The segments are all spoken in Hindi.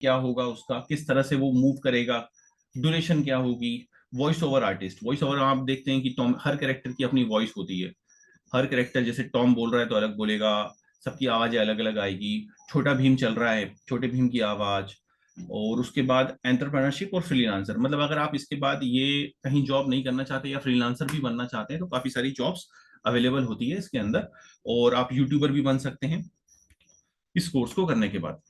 क्या होगा उसका, किस तरह से वो मूव करेगा, ड्यूरेशन क्या होगी। Voice over artist, voice over आप देखते हैं कि टॉम, हर कैरेक्टर की अपनी वॉइस होती है। हर कैरेक्टर जैसे टॉम बोल रहा है तो अलग बोलेगा, सबकी आवाजें अलग अलग आएगी। छोटा भीम चल रहा है, छोटे भीम की आवाज। और उसके बाद एंटरप्रेन्योरशिप और फ्रीलांसर, मतलब अगर आप इसके बाद ये कहीं जॉब नहीं करना चाहते या फ्रीलांसर भी बनना चाहते हैं तो काफी सारी जॉब्स अवेलेबल होती है इसके अंदर। और आप यूट्यूबर भी बन सकते हैं इस कोर्स को करने के बाद।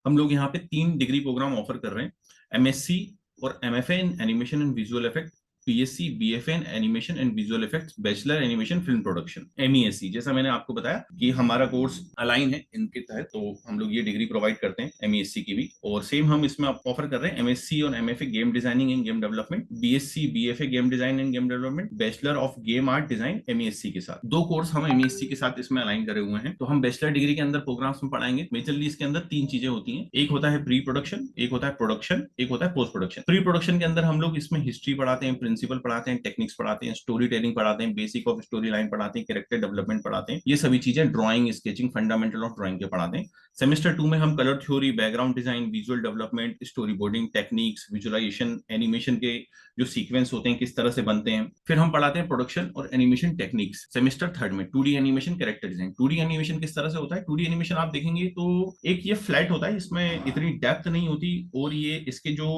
हम लोग यहाँ पे 3 डिग्री प्रोग्राम ऑफर कर रहे हैं। एमएससी और MFA in animation and visual effect, PSC BFA in animation and visual effects, bachelor animation film production, MESC. जैसा मैंने आपको बताया कि हमारा कोर्स अलाइन है इनके तहत, तो हम लोग ये डिग्री प्रोवाइड करते हैं एमईएससी की भी। और सेम हम इसमें ऑफर कर रहे हैं एमएससी और MFA game designing and game development, BSc BFA game design and game development, bachelor of game art design MESC के साथ। 2 कोर्स हम एमईएससी के साथ इसमें अलाइन करे हुए हैं। तो हम बैचलर डिग्री के अंदर प्रोग्राम्स में पढ़ाएंगे। मेजरली इसके अंदर 3 चीजें होती हैं, एक होता है प्री प्रोडक्शन, एक होता है प्रोडक्शन, एक होता है पोस्ट प्रोडक्शन। प्री प्रोडक्शन के अंदर हम लोग इसमें हिस्ट्री पढ़ाते हैं, प्रिंसिपल पढ़ाते हैं, टेक्निक्स पढ़ाते हैं, स्टोरी टेलिंग पढ़ाते हैं, बेसिक ऑफ स्टोरी लाइन पढ़ाते हैं, कैरेक्टर डेवलपमेंट पढ़ाते हैं, ये सभी चीजें, drawing sketching, fundamental of drawing के पढ़ाते हैं। सेमेस्टर 2 में हम colour theory, background design, visual development, storyboarding techniques, visualisation, animation के जो सीक्वेंस होते हैं किस तरह से बनते हैं। फिर हम पढ़ाते हैं प्रोडक्शन और एनिमेशन टेक्निक्स सेमेस्टर 3 में। 2D animation, character design. 2D animation किस तरह से होता है, 2D एनिमेशन आप देखेंगे तो एक ये फ्लैट होता है, इसमें इतनी डेप्थ नहीं होती। और ये इसके जो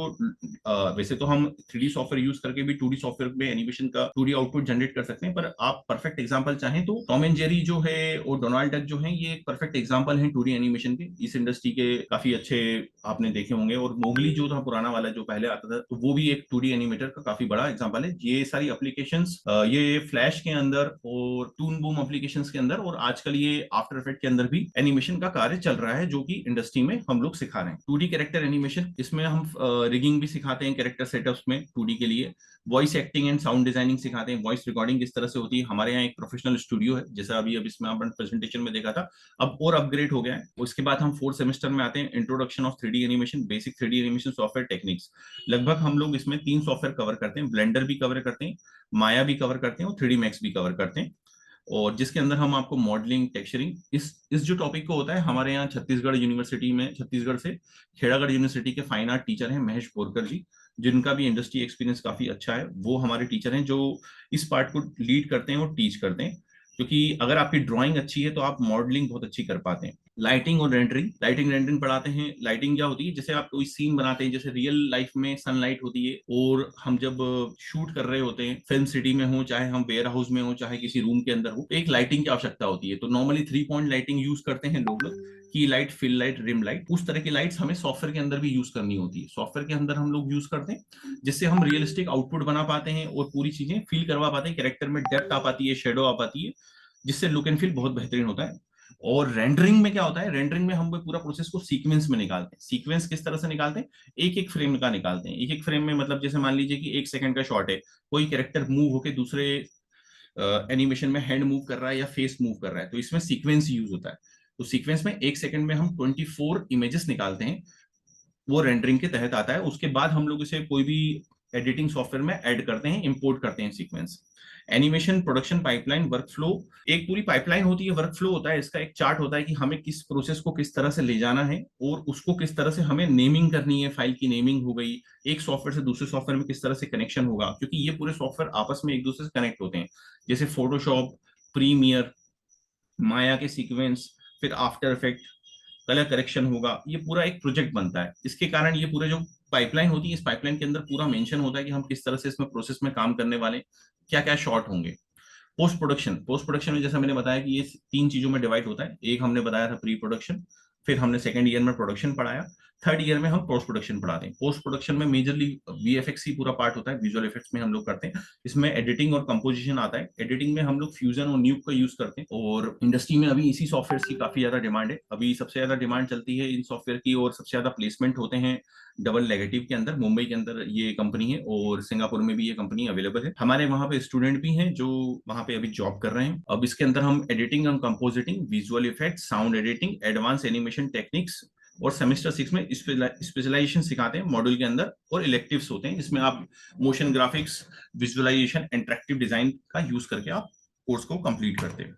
वैसे तो हम 3D सॉफ्टवेयर यूज करके भी 2D सॉफ्टवेयर में एनिमेशन का 2D आउटपुट जनरेट कर सकते हैं, पर आप परफेक्ट एग्जांपल चाहें तो टॉम एंड जेरी जो है और डोनाल्ड डक जो है, ये एक परफेक्ट एग्जांपल है 2D एनिमेशन के। इस इंडस्ट्री के काफी अच्छे आपने देखे होंगे। और मोगली जो था पुराना वाला जो पहले आता था, तो वो भी एक 2D एनिमेटर का काफी बड़ा एग्जांपल है। ये सारी एप्लीकेशंस ये फ्लैश के अंदर और टून बूम एप्लीकेशंस के अंदर और आजकल ये आफ्टर इफेक्ट के अंदर भी एनिमेशन का कार्य चल रहा है, जो कि इंडस्ट्री में हम लोग सिखा रहे हैं। 2D कैरेक्टर एनिमेशन, इसमें हम रिगिंग भी सिखाते हैं कैरेक्टर सेटअप्स में 2D के लिए। Voice acting and sound designing सिखाते हैं, वॉइस रिकॉर्डिंग किस तरह से होती है। हमारे यहाँ एक प्रोफेशनल स्टूडियो है, जैसा अभी अब इसमें आपने प्रेजेंटेशन में देखा था, अब और अपग्रेड हो गया है। उसके बाद हम 4th सेमेस्टर में आते हैं, introduction of 3D animation, basic 3D animation software techniques. लगभग हम लोग इसमें 3 सॉफ्टवेयर कवर करते हैं, ब्लेंडर भी कवर करते हैं, माया भी कवर करते हैं और 3D मैक्स भी कवर करते हैं। और जिसके अंदर हम आपको मॉडलिंग, टेक्सचरिंग, इस जो टॉपिक को होता है, हमारे यहाँ छत्तीसगढ़ यूनिवर्सिटी में, छत्तीसगढ़ से खेड़ागढ़ यूनिवर्सिटी के फाइन आर्ट टीचर हैं महेश बोरकर जी, जिनका भी इंडस्ट्री एक्सपीरियंस काफी अच्छा है। वो हमारे टीचर हैं जो इस पार्ट को लीड करते हैं और टीच करते हैं। क्योंकि अगर आपकी ड्राइंग अच्छी है तो आप मॉडलिंग बहुत अच्छी कर पाते हैं। लाइटिंग और रेंडरिंग, लाइटिंग रेंडरिंग पढ़ाते हैं। लाइटिंग क्या होती है, जैसे आप कोई सीन बनाते हैं, जैसे रियल लाइफ में सनलाइट होती है, और हम जब शूट कर रहे होते हैं, फिल्म सिटी में हो, चाहे हम वेयर हाउस में हो, चाहे किसी रूम के अंदर हो, तो एक लाइटिंग की आवश्यकता होती है। तो नॉर्मली 3 पॉइंट लाइटिंग यूज करते हैं लोग, key light, fill light, rim light. उस तरह की लाइट्स हमें सॉफ्टवेयर के अंदर भी यूज करनी होती है। सॉफ्टवेयर के अंदर हम लोग यूज करते हैं, जिससे हम रियलिस्टिक आउटपुट बना पाते हैं और पूरी चीजें फील करवा पाते हैं। कैरेक्टर में डेप्थ आ पाती है, शेडो आ पाती है, जिससे लुक एंड फील बहुत बेहतरीन होता है। और रेंडरिंग में क्या होता है, रेंडरिंग में हम पूरा प्रोसेस को सीक्वेंस में निकालते हैं। सीक्वेंस किस तरह से निकालते हैं, एक एक फ्रेम का निकालते हैं। एक एक फ्रेम में मतलब जैसे मान लीजिए कि 1 सेकंड का शॉट है, कोई कैरेक्टर मूव होकर दूसरे एनिमेशन में हैंड मूव कर रहा है या फेस मूव कर रहा है, तो इसमें सीक्वेंस यूज होता है। तो सीक्वेंस में 1 सेकंड में हम 24 इमेजेस निकालते हैं, वो रेंडरिंग के तहत आता है। उसके बाद हम लोग इसे कोई भी एडिटिंग सॉफ्टवेयर में ऐड करते हैं, इंपोर्ट करते हैं sequence. Animation production pipeline workflow, एक पूरी पाइपलाइन होती है, वर्कफ्लो होता है, इसका एक चार्ट होता है कि हमें किस प्रोसेस को किस तरह से ले जाना है और उसको किस तरह से हमें नेमिंग करनी है। फाइल की नेमिंग हो गई, एक सॉफ्टवेयर से दूसरे सॉफ्टवेयर में किस तरह से कनेक्शन होगा, क्योंकि ये पूरे सॉफ्टवेयर आपस में एक दूसरे से कनेक्ट होते हैं। जैसे फोटोशॉप, प्रीमियर, माया के सीक्वेंस, फिर आफ्टर इफेक्ट, कलर करेक्शन होगा, ये पूरा एक प्रोजेक्ट बनता है। इसके कारण ये पूरे जो पाइपलाइन होती है, इस पाइपलाइन के अंदर पूरा मेंशन होता है कि हम किस तरह से इसमें प्रोसेस में काम करने वाले, क्या क्या शॉर्ट होंगे। पोस्ट प्रोडक्शन, पोस्ट प्रोडक्शन में जैसा मैंने बताया कि ये 3 चीजों में डिवाइड होता है। एक हमने बताया था प्री प्रोडक्शन, फिर हमने सेकंड ईयर में प्रोडक्शन पढ़ाया, थर्ड ईयर में हम पोस्ट प्रोडक्शन पढ़ाते हैं। पोस्ट प्रोडक्शन में मेजरली वीएफएक्स ही पूरा पार्ट होता है, विजुअल इफेक्ट्स में हम लोग करते हैं। इसमें एडिटिंग और कंपोजिशन आता है। एडिटिंग में हम लोग फ्यूजन और न्यूक का यूज करते हैं, और इंडस्ट्री में अभी इसी सॉफ्टवेयर की काफी ज्यादा डिमांड है। अभी सबसे ज्यादा डिमांड चलती है इन सॉफ्टवेयर की, और सबसे ज्यादा प्लेसमेंट होते हैं डबल नेगेटिव के अंदर। मुंबई के अंदर ये कंपनी है और सिंगापुर में भी ये कंपनी अवेलेबल है। हमारे वहां पे स्टूडेंट भी हैं जो वहां पे अभी जॉब कर रहे हैं। अब इसके अंदर हम editing and compositing, visual effects, sound editing, advance animation techniques, और सेमेस्टर 6 में स्पेशलाइजेशन सिखाते हैं मॉड्यूल के अंदर। और इलेक्टिव्स होते हैं, इसमें आप motion graphics, visualisation, interactive design का यूज करके आप कोर्स को कंप्लीट करते हैं।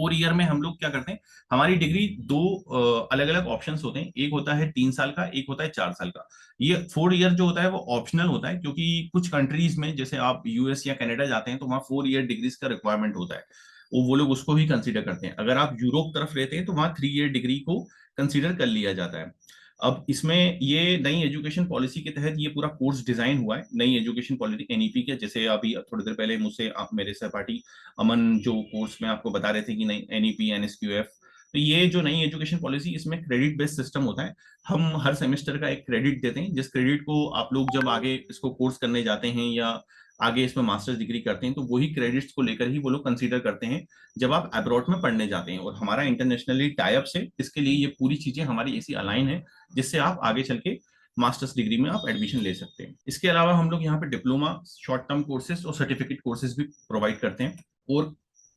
4 ईयर में हम लोग क्या करते हैं, हमारी डिग्री दो अलग अलग ऑप्शंस होते हैं, एक होता है 3 साल का, एक होता है 4 साल का। ये 4 ईयर जो होता है वो ऑप्शनल होता है, क्योंकि कुछ कंट्रीज में जैसे आप यूएस या कनाडा जाते हैं तो वहाँ 4 ईयर डिग्रीज का रिक्वायरमेंट होता है, वो लोग उसको भी कंसीडर करते हैं। अगर आप यूरोप तरफ रहते हैं तो वहाँ 3 ईयर डिग्री को कंसीडर कर लिया जाता है। अब इसमें ये नई एजुकेशन पॉलिसी के तहत ये पूरा कोर्स डिजाइन हुआ है, नई एजुकेशन पॉलिसी एनईपी के, जैसे अभी थोड़ी देर पहले मुझसे आप मेरे सहपाठी अमन जो कोर्स में आपको बता रहे थे कि नई एनईपी एनएसक्यूएफ, तो ये जो नई एजुकेशन पॉलिसी, इसमें क्रेडिट बेस्ड सिस्टम होता है। हम हर सेमेस्टर का एक क्रेडिट देते हैं, जिस क्रेडिट को आप लोग जब आगे इसको कोर्स करने जाते हैं या आगे इसमें मास्टर्स डिग्री करते हैं तो वही क्रेडिट्स को लेकर ही वो लोग कंसीडर करते हैं जब आप अब्रॉड में पढ़ने जाते हैं। और हमारा इंटरनेशनली टाइप से इसके लिए ये पूरी चीजें हमारी ऐसी अलाइन है जिससे आप आगे चल के मास्टर्स डिग्री में आप एडमिशन ले सकते हैं। इसके अलावा हम लोग यहाँ पे डिप्लोमा, शॉर्ट टर्म कोर्सेज और सर्टिफिकेट कोर्सेज भी प्रोवाइड करते हैं। और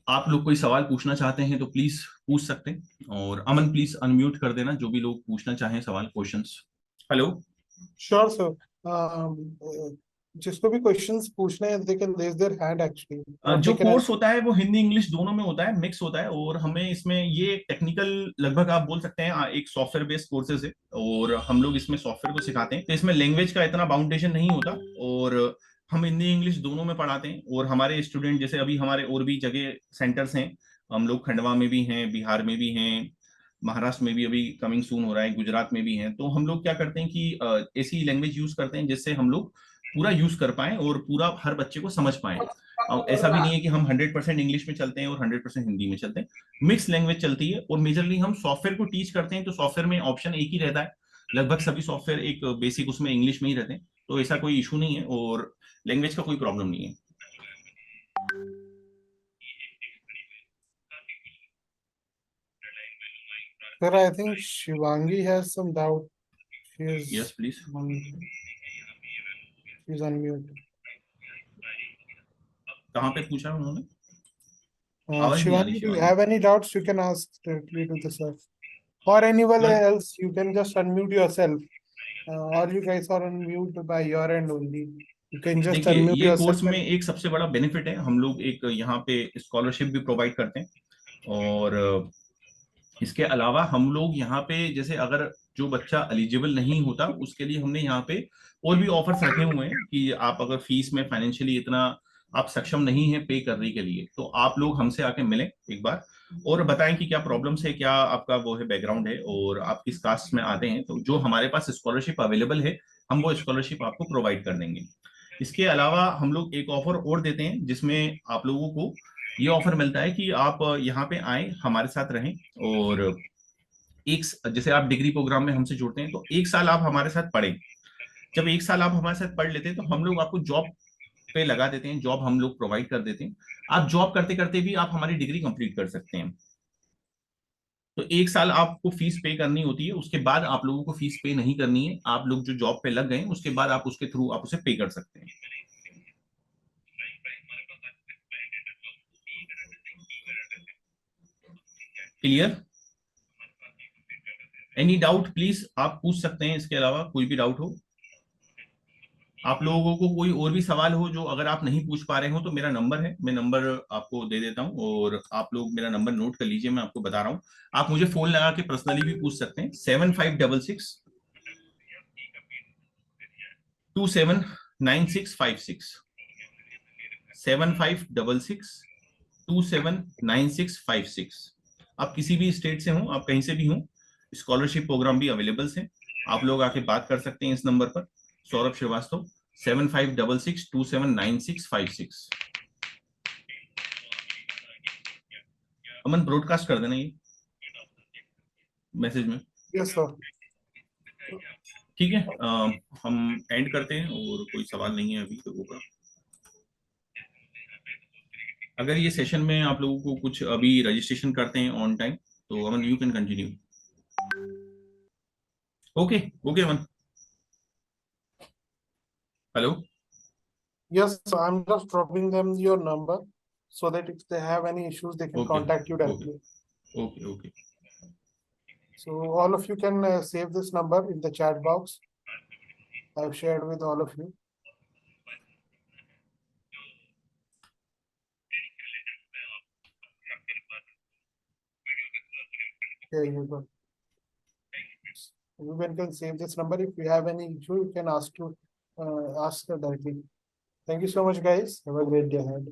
आप लोग कोई सवाल पूछना चाहते हैं तो प्लीज पूछ सकते हैं। और अमन प्लीज अनम्यूट कर देना जो भी लोग पूछना चाहें सवाल, क्वेश्चंस। हेलो। Sure sir. जिसको भी क्वेश्चंस पूछने हैं they can raise their hand actually, और जो दे कैन कोर्स होता है वो हिंदी इंग्लिश दोनों में होता है, मिक्स होता है। और हमें इसमें ये टेक्निकल, लगभग आप बोल सकते हैं एक सॉफ्टवेयर बेस्ड कोर्सेज है, और हम लोग इसमें सॉफ्टवेयर को सिखाते हैं, तो इसमें लैंग्वेज का इतना बाउंडेशन नहीं होता। और हम हिंदी इंग्लिश दोनों में पढ़ाते हैं। और हमारे स्टूडेंट जैसे अभी हमारे और भी जगह सेंटर्स हैं, हम लोग खंडवा में भी हैं, बिहार में भी हैं, महाराष्ट्र में भी अभी कमिंग सून हो रहा है, गुजरात में भी हैं। तो हम लोग क्या करते हैं कि ऐसी लैंग्वेज यूज करते हैं जिससे हम लोग पूरा यूज कर पाए और पूरा हर बच्चे को समझ पाए। अब ऐसा भी नहीं है कि हम 100% इंग्लिश में चलते हैं और 100% हिंदी में चलते हैं, मिक्स लैंग्वेज चलती है। और मेजरली हम सॉफ्टवेयर को टीच करते हैं, तो सॉफ्टवेयर में ऑप्शन एक ही रहता है, लगभग सभी सॉफ्टवेयर एक बेसिक उसमें इंग्लिश में ही रहते हैं, तो ऐसा कोई इशू नहीं है और लैंग्वेज का कोई प्रॉब्लम नहीं है। Sir I think Shivangi has some doubt. She is yes please. Unmute. कहाँ पे पूछा है उन्होंने? आवाज नहीं आ रही Shivangi, do you Shivangi. have any doubts? You can ask directly to the sir, or anyone Shivangi, else. You can just unmute yourself. Or you guys are on mute by your end only. You can just देखिए unmute ये कोर्स yourself में and एक सबसे बड़ा बेनिफिट है, हम लोग एक यहाँ पे स्कॉलरशिप भी प्रोवाइड करते हैं। और इसके अलावा हम लोग यहाँ पे जैसे अगर जो बच्चा एलिजिबल नहीं होता उसके लिए हमने यहाँ पे और भी ऑफर्स रखे हुए हैं कि आप अगर फीस में फाइनेंशियली इतना आप सक्षम नहीं है पे करने के लिए, तो आप लोग हमसे आके मिलें एक बार और बताएं कि क्या प्रॉब्लम्स है, क्या आपका वो है बैकग्राउंड है और आप किस कास्ट में आते हैं, तो जो हमारे पास स्कॉलरशिप अवेलेबल है हम वो स्कॉलरशिप आपको प्रोवाइड कर देंगे। इसके अलावा हम लोग एक ऑफर और देते हैं जिसमें आप लोगों को ये ऑफर मिलता है कि आप यहाँ पे आए हमारे साथ रहें। और एक जैसे आप डिग्री प्रोग्राम में हमसे जुड़ते हैं तो 1 साल आप हमारे साथ पढ़ें। जब 1 साल आप हमारे साथ पढ़ लेते हैं तो हम लोग आपको जॉब पे लगा देते हैं, जॉब हम लोग प्रोवाइड कर देते हैं। आप जॉब करते करते भी आप हमारी डिग्री कंप्लीट कर सकते हैं। तो 1 साल आपको फीस पे करनी होती है, उसके बाद आप लोगों को फीस पे नहीं करनी है। आप लोग जो जॉब पे लग गए उसके बाद आप उसके थ्रू आप उसे पे कर सकते हैं। क्लियर? एनी डाउट प्लीज आप पूछ सकते हैं, इसके अलावा कोई भी डाउट हो। आप लोगों को कोई और भी सवाल हो जो अगर आप नहीं पूछ पा रहे हो तो मेरा नंबर है, मैं नंबर आपको दे देता हूँ और आप लोग मेरा नंबर नोट कर लीजिए, मैं आपको बता रहा हूँ। आप मुझे फोन लगा के पर्सनली भी पूछ सकते हैं। 7566 279656, 7566 279656। आप किसी भी स्टेट से हो, आप कहीं से भी हो, स्कॉलरशिप प्रोग्राम भी अवेलेबल है, आप लोग आके बात कर सकते हैं इस नंबर पर। सौरभ श्रीवास्तव, 7566 279656। अमन ब्रॉडकास्ट कर देना ये मैसेज में। yes sir. ठीक है, हम एंड करते हैं और कोई सवाल नहीं है अभी लोगों का। अगर ये सेशन में आप लोगों को कुछ अभी रजिस्ट्रेशन करते हैं ऑन टाइम तो Aman you can continue. Okay okay Aman. Hello. Yes, so I'm just dropping them your number so that if they have any issues, they can okay contact you okay directly. Okay okay. So all of you can save this number in the chat box. I've shared with all of you. Here you go. Everyone can save this number. If you have any issue, you can ask directly. Thank you so much, guys. Have a great day ahead.